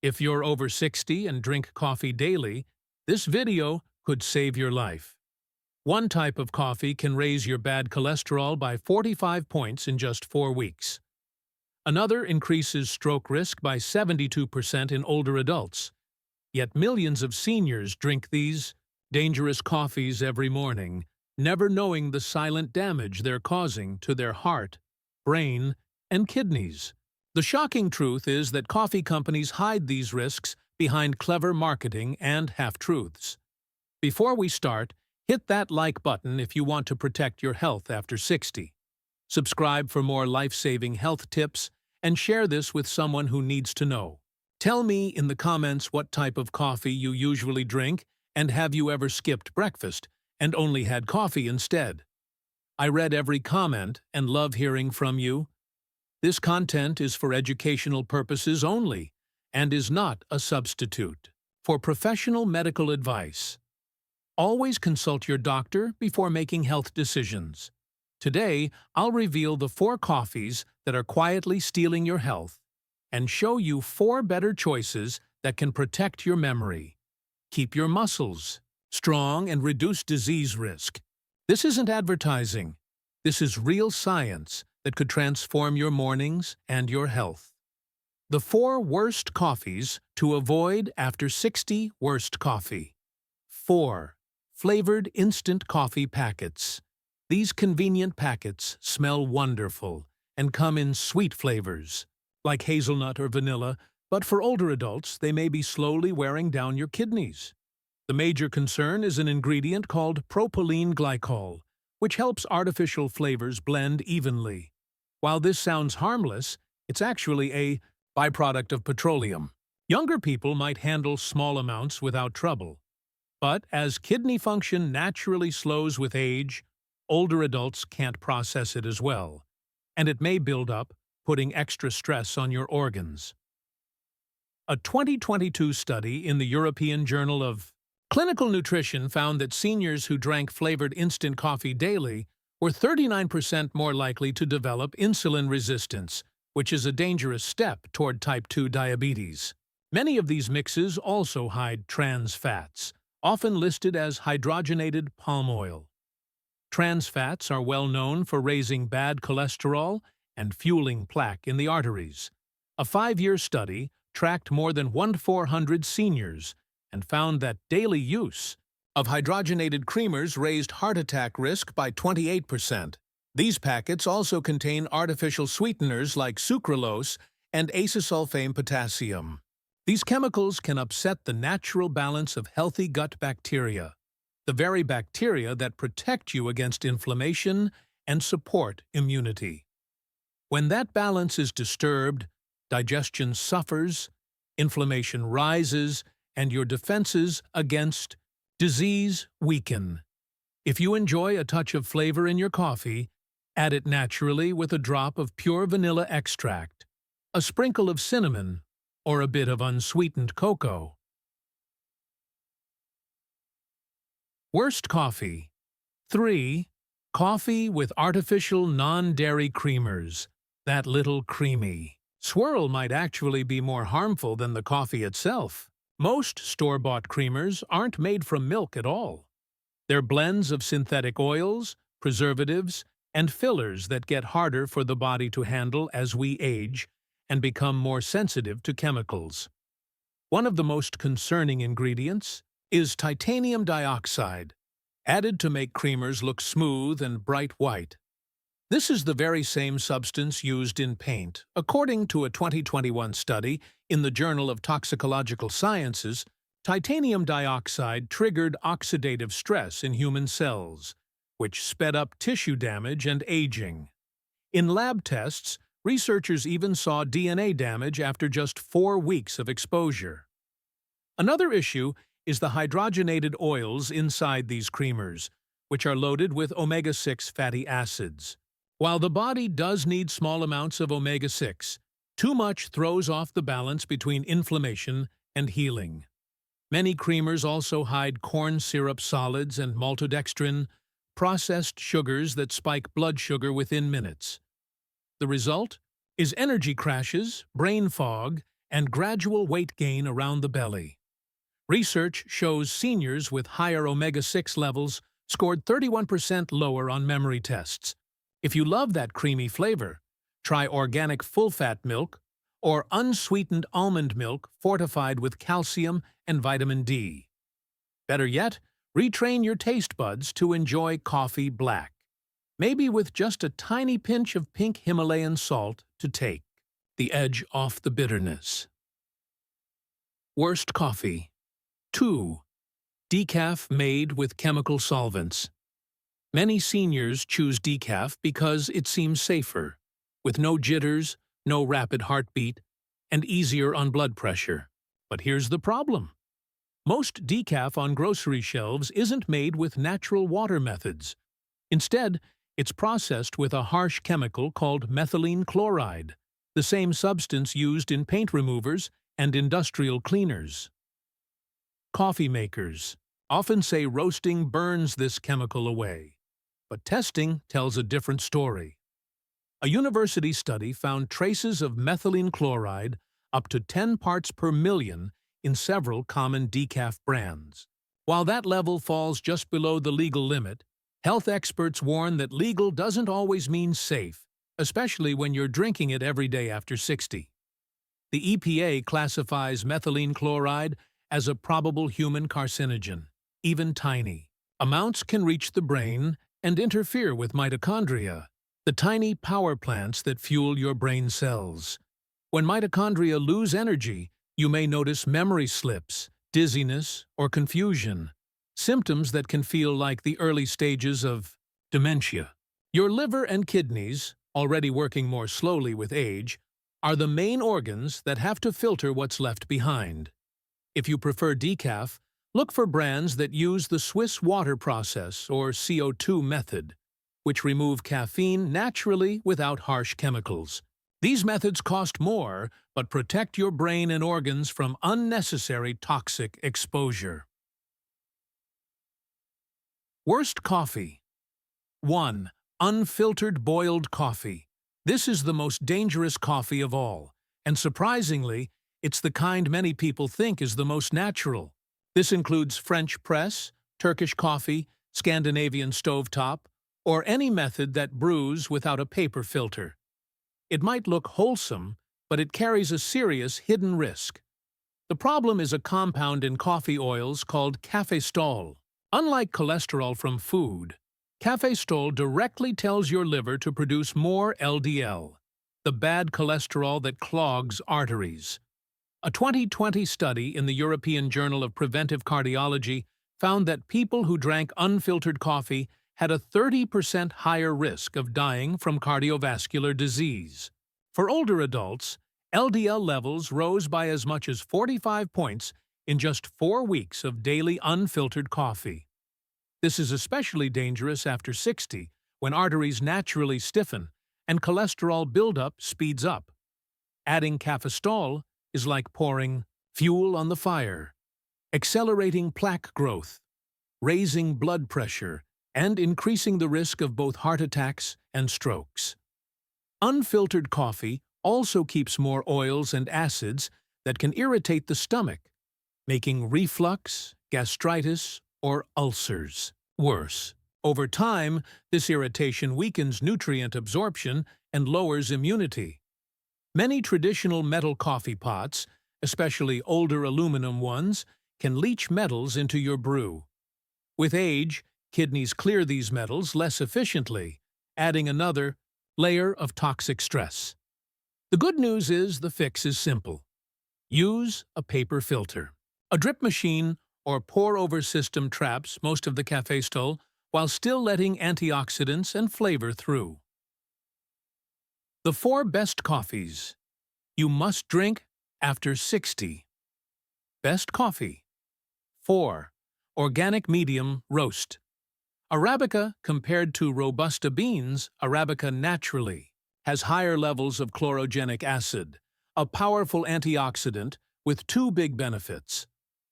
If you're over 60 and drink coffee daily, this video could save your life. One type of coffee can raise your bad cholesterol by 45 points in just 4 weeks. Another increases stroke risk by 72% in older adults. Yet millions of seniors drink these dangerous coffees every morning, never knowing the silent damage they're causing to their heart, brain, and kidneys. The shocking truth is that coffee companies hide these risks behind clever marketing and half-truths. Before we start, hit that like button if you want to protect your health after 60. Subscribe for more life-saving health tips and share this with someone who needs to know. Tell me in the comments what type of coffee you usually drink, and have you ever skipped breakfast and only had coffee instead? I read every comment and love hearing from you. This content is for educational purposes only and is not a substitute for professional medical advice. Always consult your doctor before making health decisions. Today, I'll reveal the 4 coffees that are quietly stealing your health and show you 4 better choices that can protect your memory, keep your muscles strong, and reduce disease risk. This isn't advertising. This is real science that could transform your mornings and your health. The 4 worst coffees to avoid after 60. Worst coffee. 4. Flavored instant coffee packets. These convenient packets smell wonderful and come in sweet flavors, like hazelnut or vanilla, but for older adults, they may be slowly wearing down your kidneys. The major concern is an ingredient called propylene glycol, which helps artificial flavors blend evenly. While this sounds harmless, it's actually a byproduct of petroleum. Younger people might handle small amounts without trouble. But as kidney function naturally slows with age, older adults can't process it as well, and it may build up, putting extra stress on your organs. A 2022 study in the European Journal of Clinical Nutrition found that seniors who drank flavored instant coffee daily were 39% more likely to develop insulin resistance, which is a dangerous step toward type 2 diabetes. Many of these mixes also hide trans fats, often listed as hydrogenated palm oil. Trans fats are well known for raising bad cholesterol and fueling plaque in the arteries. A 5-year study tracked more than 1,400 seniors and found that daily use of hydrogenated creamers raised heart attack risk by 28%. These packets also contain artificial sweeteners like sucralose and acesulfame potassium. These chemicals can upset the natural balance of healthy gut bacteria, the very bacteria that protect you against inflammation and support immunity. When that balance is disturbed, digestion suffers, inflammation rises, and your defenses against disease weaken. If you enjoy a touch of flavor in your coffee, add it naturally with a drop of pure vanilla extract, a sprinkle of cinnamon, or a bit of unsweetened cocoa. Worst coffee. 3. Coffee with artificial non-dairy creamers. That little creamy swirl might actually be more harmful than the coffee itself. Most store-bought creamers aren't made from milk at all. They're blends of synthetic oils, preservatives, and fillers that get harder for the body to handle as we age and become more sensitive to chemicals. One of the most concerning ingredients is titanium dioxide, added to make creamers look smooth and bright white. This is the very same substance used in paint. According to a 2021 study in the Journal of Toxicological Sciences, titanium dioxide triggered oxidative stress in human cells, which sped up tissue damage and aging. In lab tests, researchers even saw DNA damage after just 4 weeks of exposure. Another issue is the hydrogenated oils inside these creamers, which are loaded with omega-6 fatty acids. While the body does need small amounts of omega-6, too much throws off the balance between inflammation and healing. Many creamers also hide corn syrup solids and maltodextrin, processed sugars that spike blood sugar within minutes. The result is energy crashes, brain fog, and gradual weight gain around the belly. Research shows seniors with higher omega-6 levels scored 31% lower on memory tests. If you love that creamy flavor, try organic full-fat milk or unsweetened almond milk fortified with calcium and vitamin D. Better yet, retrain your taste buds to enjoy coffee black, maybe with just a tiny pinch of pink Himalayan salt to take the edge off the bitterness. Worst coffee. 2. Decaf made with chemical solvents. Many seniors choose decaf because it seems safer, with no jitters, no rapid heartbeat, and easier on blood pressure. But here's the problem. Most decaf on grocery shelves isn't made with natural water methods. Instead, it's processed with a harsh chemical called methylene chloride, the same substance used in paint removers and industrial cleaners. Coffee makers often say roasting burns this chemical away, but testing tells a different story. A university study found traces of methylene chloride up to 10 parts per million in several common decaf brands. While that level falls just below the legal limit, health experts warn that legal doesn't always mean safe, especially when you're drinking it every day after 60. The EPA classifies methylene chloride as a probable human carcinogen, even tiny. Amounts can reach the brain and interfere with mitochondria, the tiny power plants that fuel your brain cells. When mitochondria lose energy, you may notice memory slips, dizziness, or confusion, symptoms that can feel like the early stages of dementia. Your liver and kidneys, already working more slowly with age, are the main organs that have to filter what's left behind. If you prefer decaf, look for brands that use the Swiss water process or CO2 method, which remove caffeine naturally without harsh chemicals. These methods cost more, but protect your brain and organs from unnecessary toxic exposure. Worst coffee. 1. Unfiltered boiled coffee. This is the most dangerous coffee of all, and surprisingly, it's the kind many people think is the most natural. This includes French press, Turkish coffee, Scandinavian stovetop, or any method that brews without a paper filter. It might look wholesome, but it carries a serious hidden risk. The problem is a compound in coffee oils called cafestol. Unlike cholesterol from food, cafestol directly tells your liver to produce more LDL, the bad cholesterol that clogs arteries. A 2020 study in the European Journal of Preventive Cardiology found that people who drank unfiltered coffee had a 30% higher risk of dying from cardiovascular disease. For older adults, LDL levels rose by as much as 45 points in just 4 weeks of daily unfiltered coffee. This is especially dangerous after 60, when arteries naturally stiffen and cholesterol buildup speeds up. Adding cafestol is like pouring fuel on the fire, accelerating plaque growth, raising blood pressure, and increasing the risk of both heart attacks and strokes. Unfiltered coffee also keeps more oils and acids that can irritate the stomach, making reflux, gastritis, or ulcers worse. Over time, this irritation weakens nutrient absorption and lowers immunity. Many traditional metal coffee pots, especially older aluminum ones, can leach metals into your brew. With age, kidneys clear these metals less efficiently, adding another layer of toxic stress. The good news is the fix is simple. Use a paper filter. A drip machine or pour-over system traps most of the cafestol while still letting antioxidants and flavor through. The 4 best coffees you must drink after 60. Best coffee. 4. Organic medium roast. Arabica compared to Robusta beans, Arabica naturally has higher levels of chlorogenic acid, a powerful antioxidant with 2 big benefits.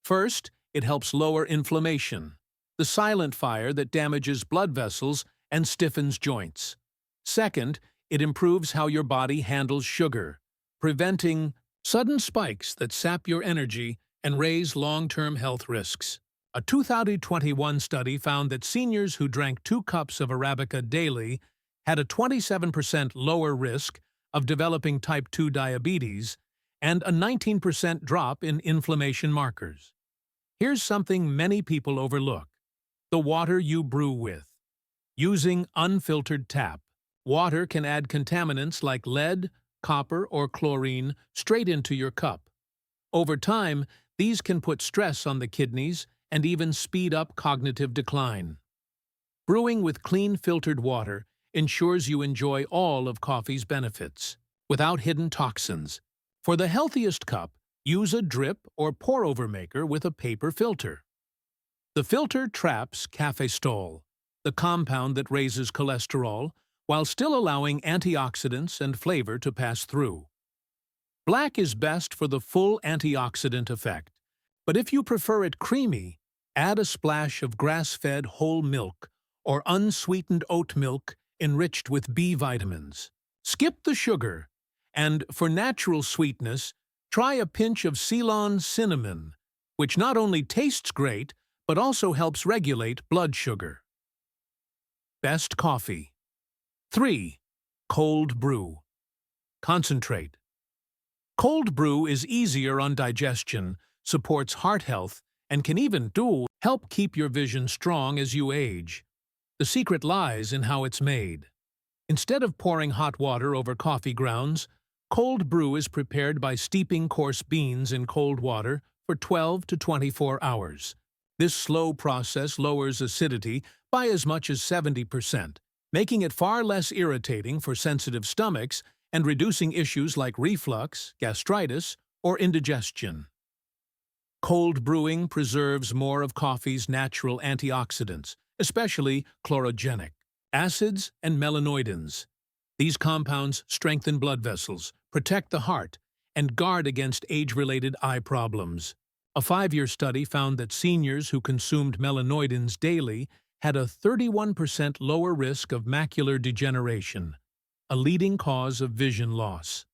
First, it helps lower inflammation, the silent fire that damages blood vessels and stiffens joints. Second, it improves how your body handles sugar, preventing Sudden spikes that sap your energy and raise long-term health risks. A 2021 study found that seniors who drank 2 cups of Arabica daily had a 27% lower risk of developing type 2 diabetes and a 19% drop in inflammation markers. Here's something many people overlook: the water you brew with. Using unfiltered tap, water can add contaminants like lead, copper, or chlorine straight into your cup. Over time, these can put stress on the kidneys and even speed up cognitive decline. Brewing with clean filtered water ensures you enjoy all of coffee's benefits, without hidden toxins. For the healthiest cup, use a drip or pour-over maker with a paper filter. The filter traps cafestol, the compound that raises cholesterol, while still allowing antioxidants and flavor to pass through. Black is best for the full antioxidant effect, but if you prefer it creamy, add a splash of grass-fed whole milk or unsweetened oat milk enriched with B vitamins. Skip the sugar, and for natural sweetness, try a pinch of Ceylon cinnamon, which not only tastes great, but also helps regulate blood sugar. Best coffee. 3. Cold brew. Concentrate. Cold brew is easier on digestion, supports heart health, and can even help keep your vision strong as you age. The secret lies in how it's made. Instead of pouring hot water over coffee grounds, cold brew is prepared by steeping coarse beans in cold water for 12 to 24 hours. This slow process lowers acidity by as much as 70%, making it far less irritating for sensitive stomachs and reducing issues like reflux, gastritis, or indigestion. Cold brewing preserves more of coffee's natural antioxidants, especially chlorogenic acids and melanoidins. These compounds strengthen blood vessels, protect the heart, and guard against age-related eye problems. A 5-year study found that seniors who consumed melanoidins daily had a 31% lower risk of macular degeneration, a leading cause of vision loss.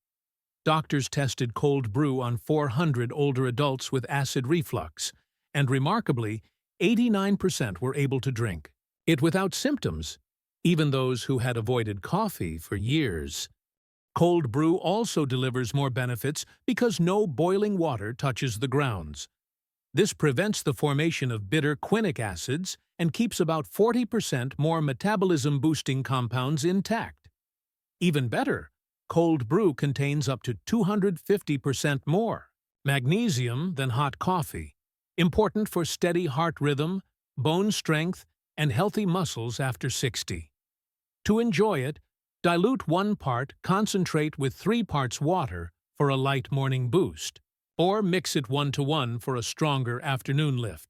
Doctors tested cold brew on 400 older adults with acid reflux, and remarkably, 89% were able to drink it without symptoms, even those who had avoided coffee for years. Cold brew also delivers more benefits because no boiling water touches the grounds. This prevents the formation of bitter quinic acids and keeps about 40% more metabolism-boosting compounds intact. Even better, cold brew contains up to 250% more magnesium than hot coffee, important for steady heart rhythm, bone strength, and healthy muscles after 60. To enjoy it, dilute 1 part concentrate with 3 parts water for a light morning boost, or mix it 1-to-1 for a stronger afternoon lift.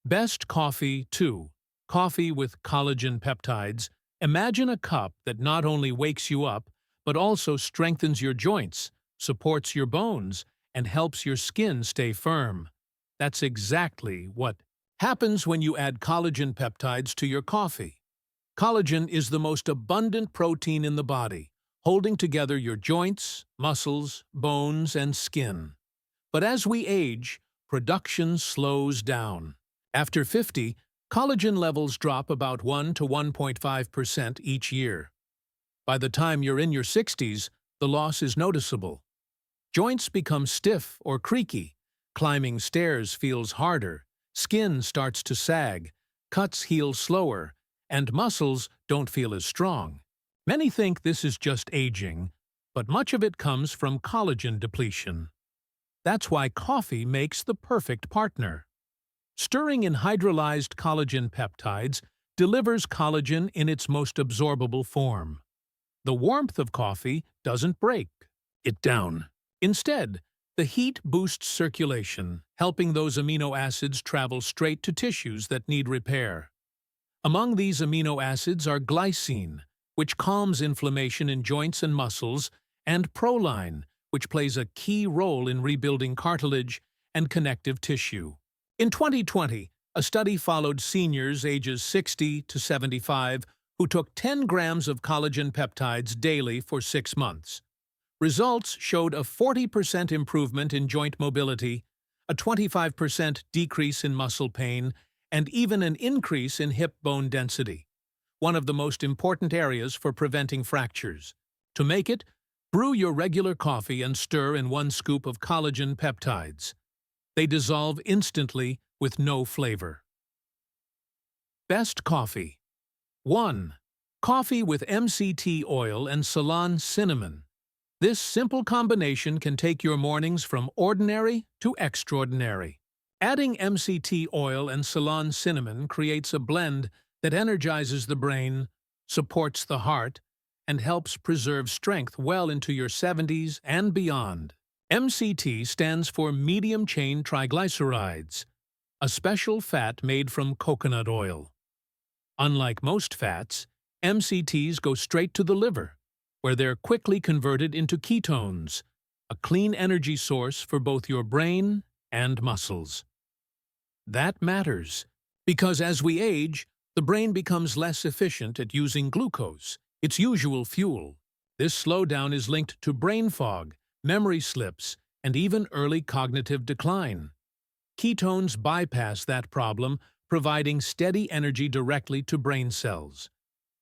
Best coffee 2. Coffee with collagen peptides. Imagine a cup that not only wakes you up, but also strengthens your joints, supports your bones, and helps your skin stay firm. That's exactly what happens when you add collagen peptides to your coffee. Collagen is the most abundant protein in the body, holding together your joints, muscles, bones, and skin. But as we age, production slows down. After 50, collagen levels drop about 1 to 1.5% each year. By the time you're in your 60s, the loss is noticeable. Joints become stiff or creaky, climbing stairs feels harder, skin starts to sag, cuts heal slower, and muscles don't feel as strong. Many think this is just aging, but much of it comes from collagen depletion. That's why coffee makes the perfect partner. Stirring in hydrolyzed collagen peptides delivers collagen in its most absorbable form. The warmth of coffee doesn't break it down. Instead, the heat boosts circulation, helping those amino acids travel straight to tissues that need repair. Among these amino acids are glycine, which calms inflammation in joints and muscles, and proline, which plays a key role in rebuilding cartilage and connective tissue. In 2020, a study followed seniors ages 60 to 75 who took 10 grams of collagen peptides daily for 6 months. Results showed a 40% improvement in joint mobility, a 25% decrease in muscle pain, and even an increase in hip bone density, one of the most important areas for preventing fractures. To make it, brew your regular coffee and stir in 1 scoop of collagen peptides. They dissolve instantly with no flavor. Best coffee. 1. Coffee with MCT oil and Ceylon cinnamon. This simple combination can take your mornings from ordinary to extraordinary. Adding MCT oil and Ceylon cinnamon creates a blend that energizes the brain, supports the heart, and helps preserve strength well into your 70s and beyond. MCT stands for medium-chain triglycerides, a special fat made from coconut oil. Unlike most fats, MCTs go straight to the liver, where they're quickly converted into ketones, a clean energy source for both your brain and muscles. That matters, because as we age, the brain becomes less efficient at using glucose, its usual fuel. This slowdown is linked to brain fog, memory slips, and even early cognitive decline. Ketones bypass that problem, providing steady energy directly to brain cells.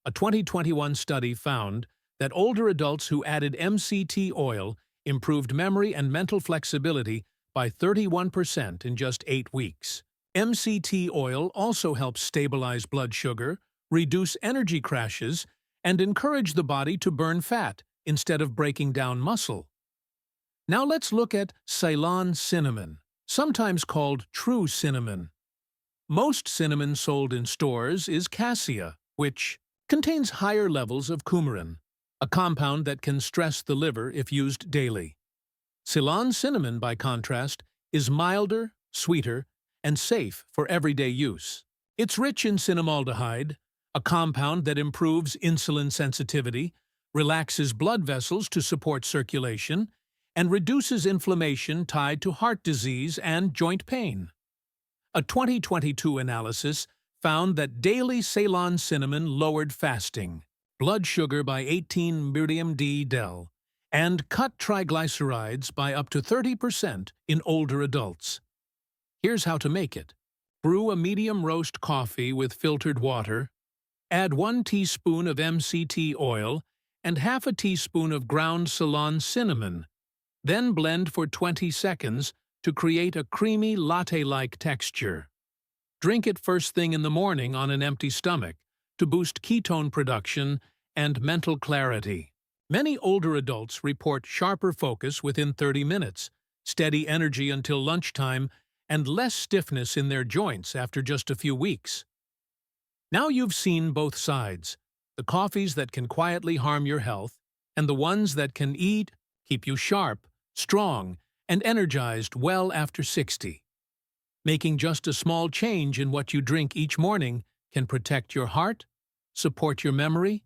A 2021 study found that older adults who added MCT oil improved memory and mental flexibility by 31% in just 8 weeks. MCT oil also helps stabilize blood sugar, reduce energy crashes, and encourage the body to burn fat instead of breaking down muscle. Now let's look at Ceylon cinnamon, sometimes called true cinnamon. Most cinnamon sold in stores is cassia, which contains higher levels of coumarin, a compound that can stress the liver if used daily. Ceylon cinnamon, by contrast, is milder, sweeter, and safe for everyday use. It's rich in cinnamaldehyde, a compound that improves insulin sensitivity, relaxes blood vessels to support circulation, and reduces inflammation tied to heart disease and joint pain. A 2022 analysis found that daily Ceylon cinnamon lowered fasting, blood sugar by 18 mg/dL, and cut triglycerides by up to 30% in older adults. Here's how to make it. Brew a medium roast coffee with filtered water, add 1 teaspoon of MCT oil and half a teaspoon of ground Ceylon cinnamon, then blend for 20 seconds to create a creamy latte-like texture. Drink it first thing in the morning on an empty stomach to boost ketone production and mental clarity. Many older adults report sharper focus within 30 minutes, steady energy until lunchtime, and less stiffness in their joints after just a few weeks. Now you've seen both sides, the coffees that can quietly harm your health and the ones that can keep you sharp, strong, and energized well after 60. Making just a small change in what you drink each morning can protect your heart, support your memory,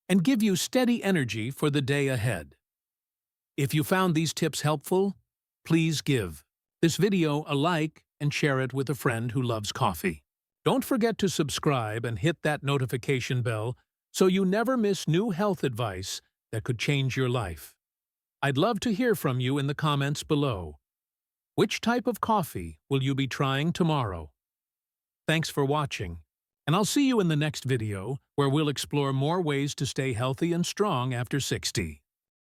and give you steady energy for the day ahead. If you found these tips helpful, please give this video a like and share it with a friend who loves coffee. Don't forget to subscribe and hit that notification bell so you never miss new health advice that could change your life. I'd love to hear from you in the comments below. Which type of coffee will you be trying tomorrow? Thanks for watching, and I'll see you in the next video where we'll explore more ways to stay healthy and strong after 60.